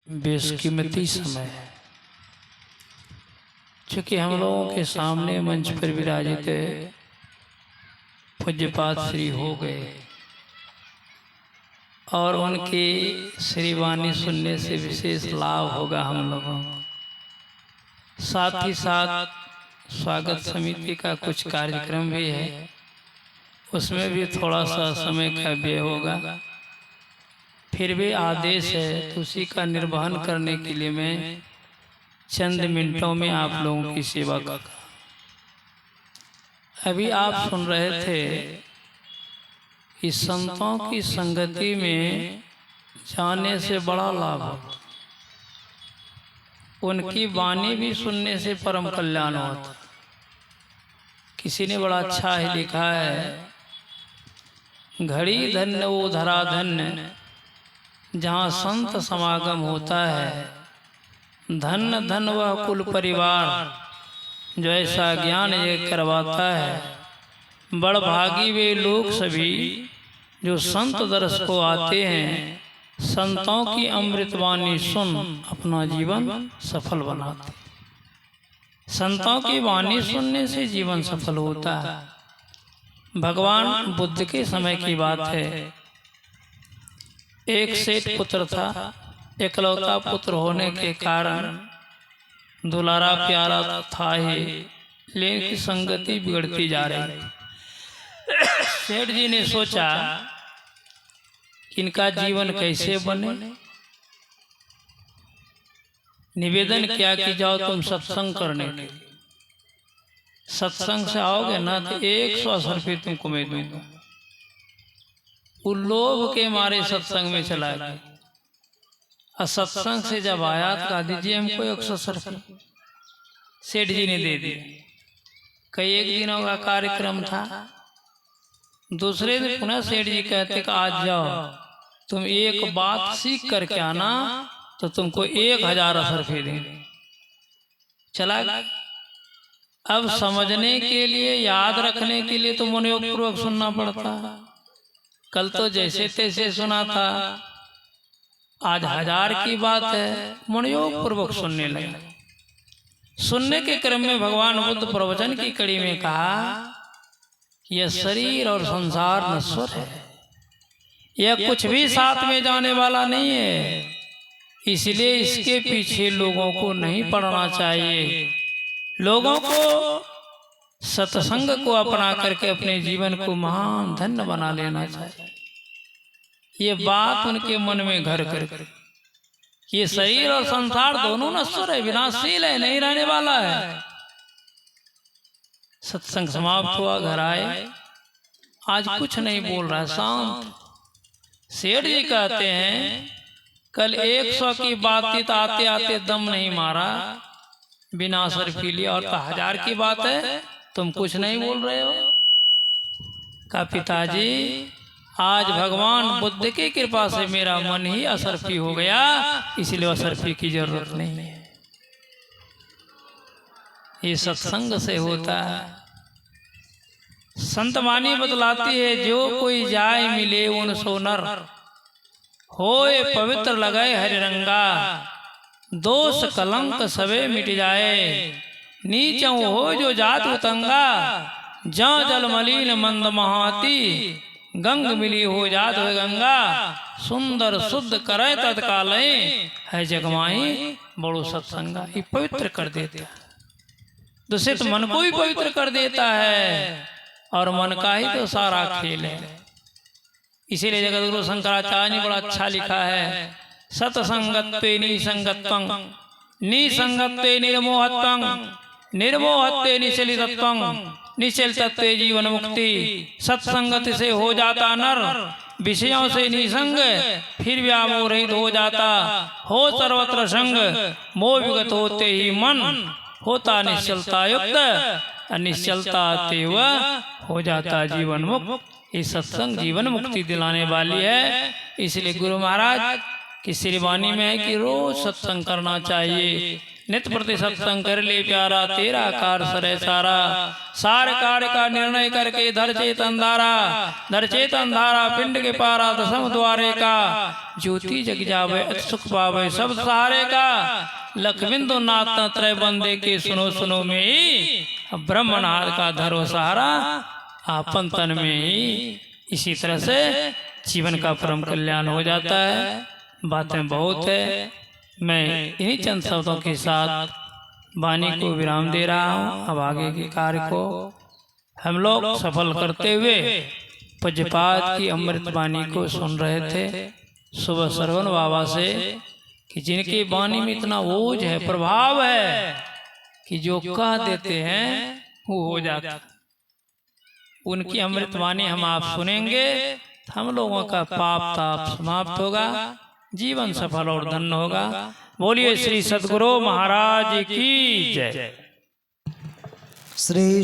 बेशकीमती समय है। चूँकि हम लोगों के सामने मंच पर विराजित पूज्यपाद श्री हो गए और उनकी श्री वाणी सुनने से विशेष लाभ होगा हम लोगों को। साथ ही साथ स्वागत समिति का कुछ कार्यक्रम भी है, उसमें भी थोड़ा सा समय का व्यय होगा। फिर भी आदेश है तो उसी का निर्वहन करने के लिए मैं चंद मिनटों में आप लोगों की सेवा कर। अभी आप सुन रहे थे कि संतों की संगति में जाने से बड़ा लाभ होता, उनकी वाणी भी सुनने से परम कल्याण होता। किसी ने बड़ा अच्छा ही लिखा है, घड़ी धन्य वो धरा धन्य जहाँ संत समागम होता है, धन्य धन वह कुल परिवार जो ऐसा ज्ञान ये करवाता है। बड़ भागी वे लोग सभी जो संत दर्श को आते हैं, संतों की अमृतवाणी सुन अपना जीवन सफल बनाते। संतों की वाणी सुनने से जीवन सफल होता है। भगवान बुद्ध के समय की बात है, एक सेठ पुत्र था। एकलौता पुत्र होने के कारण दुलारा प्यारा था ही, लेकिन संगति बिगड़ती जा रही थी। सेठ जी ने सोचा कि इनका जीवन कैसे बने। निवेदन किया कि जाओ तुम सत्संग करने के लिए, सत्संग से आओगे ना तो 180 रुपये तुमको मैं दूंगा। वो लोभ के मारे सत्संग में चला गया और सत्संग से जब आया तो कहा दीजिए हमको 180 रुपये। सेठ जी ने दे दिया। कई एक दिनों का कार्यक्रम था। दूसरे दिन पुनः सेठ जी कहते कि आज जाओ तुम एक बात सीख करके आना तो तुमको 1080 रुपये देंगे। चला गया। अब समझने के लिए, याद रखने के लिए तो मनोयोग पूर्वक सुनना पड़ता है। कल तो जैसे तैसे सुना था, आज 1000 की बात है, मनोयोग पूर्वक सुनने लगे। सुनने के क्रम में भगवान बुद्ध प्रवचन की कड़ी में कहा, यह शरीर और संसार नश्वर है, यह कुछ भी साथ में जाने वाला नहीं है, इसलिए इसके पीछे लोगों को नहीं पड़ना चाहिए। लोगों को सत्संग को अपना करके अपने जीवन को महान धन्य बना लेना चाहिए। ये बात उनके मन में घर कर, ये शरीर और संसार दोनों नश्वर है, विनाशशील है, नहीं रहने वाला है। सत्संग समाप्त हुआ, घर आए, आज कुछ नहीं बोल रहा है, शांत। सेठ जी कहते हैं कल 100 की बातचीत आते आते दम नहीं मारा, बिना सर पी लिया, और 1000 की बात है तुम कुछ नहीं बोल रहे हो। का पिताजी आज भगवान बुद्ध की कृपा से मेरा मन ही असरफी हो गया, इसलिए असरफी की जरूरत नहीं है। ये सत्संग से होता है। संत वाणी बतलाती है, जो कोई जाय मिले उन सो नर, होए पवित्र लगाए हरि रंगा, दोष कलंक सबे मिट जाए, नीचों हो जो जात उतंगा, जहाँ जल मलिन मंद महाती, गंग मिली हो जात गंगा, सुंदर शुद्ध करे तत्काल है जगमाही बड़ो सत्संगा। ये पवित्र कर देता है, दूषित मन को भी पवित्र कर देता है, और मन का ही तो सारा खेल है। इसीलिए जगत गुरु शंकराचार्य ने बड़ा अच्छा लिखा है, सत्संगत्वे निसंगत्वं, निसंगत्वे निर्मोहत्वं, निर्मोहत्वे निश्चलितत्वं, निश्चलितत्वे जीवन मुक्ति। सत्संगत से हो जाता नर, विषयों से निसंग, फिर व्यामोह रहित हो जाता, हो सर्वत्र संग, मोह विगत होते ही मन होता निश्चलता युक्त, निश्चलता तेव हो जाता जीवन मुक्त। ये सत्संग जीवन मुक्ति दिलाने वाली है। इसलिए गुरु महाराज की श्री वाणी में है कि रोज सत्संग करना चाहिए। नित प्रति सत्संग कर ले प्यारा, तेरा कार सरे सारा। सार कार्य का निर्णय करके धर चेतन धारा, धर चेतन धारा पिंड के पारा दसम द्वारे का। ज्योति जग जावे अति सुख पावे सब सहारे का। लखबिंदु नाथ त्रय बंदे के सुनो सुनो में ही, ब्रह्मनाथ का धरो सहारा आपन तन में ही। इसी तरह से जीवन का परम कल्याण हो जाता है। बातें बहुत है, मैं इन्हीं चंद शब्दों के साथ वाणी को विराम दे रहा हूँ। अब आगे के कार्य को हम लोग सफल करते हुए पूज्यपाद की अमृत वाणी को सुन रहे थे सुबह श्रवण बाबा से, कि जिनकी वाणी में इतना ओज है, प्रभाव है, कि जो कह देते हैं वो हो जाता। उनकी अमृत वाणी हम आप सुनेंगे, हम लोगों का पाप ताप समाप्त होगा, जीवन सफल और धन्य होगा। बोलिए श्री सद्गुरु महाराज की जय। श्री